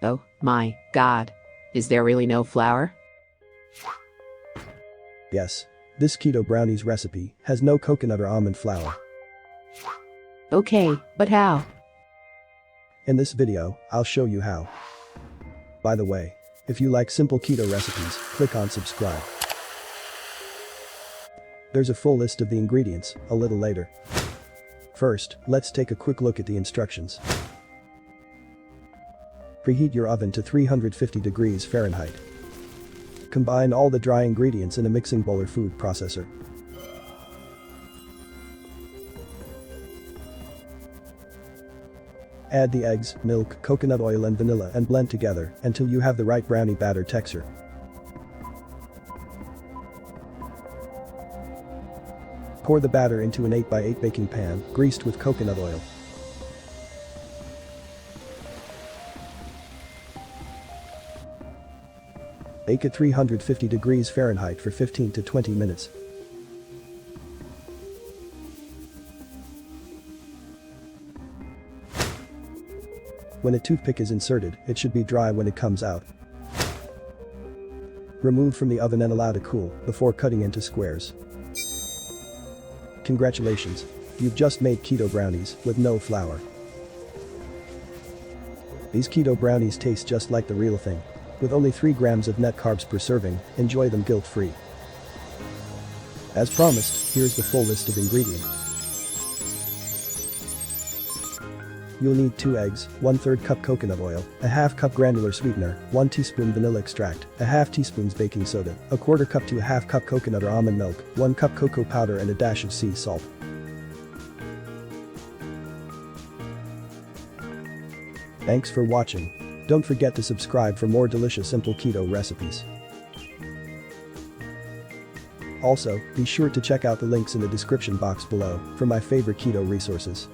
Oh my god. Is there really no flour? Yes. This Keto Brownies recipe has no coconut or almond flour. Okay, but how? In this video, I'll show you how. By the way, if you like simple keto recipes, click on subscribe. There's a full list of the ingredients a little later. First, let's take a quick look at the instructions. Preheat your oven to 350 degrees Fahrenheit. Combine all the dry ingredients in a mixing bowl or food processor. Add the eggs, milk, coconut oil and vanilla and blend together until you have the right brownie batter texture. Pour the batter into an 8x8 baking pan, greased with coconut oil. Bake at 350 degrees Fahrenheit for 15 to 20 minutes. When a toothpick is inserted, it should be dry when it comes out. Remove from the oven and allow to cool before cutting into squares. Congratulations! You've just made keto brownies with no flour. These keto brownies taste just like the real thing. With only 3 grams of net carbs per serving, enjoy them guilt-free. As promised, here's the full list of ingredients. You'll need 2 eggs, 1/3 cup coconut oil, a half cup granular sweetener, 1 teaspoon vanilla extract, a half teaspoon baking soda, a 1/4 cup to a half cup coconut or almond milk, 1 cup cocoa powder and a dash of sea salt. Thanks for watching. Don't forget to subscribe for more delicious simple keto recipes. Also, be sure to check out the links in the description box below for my favorite keto resources.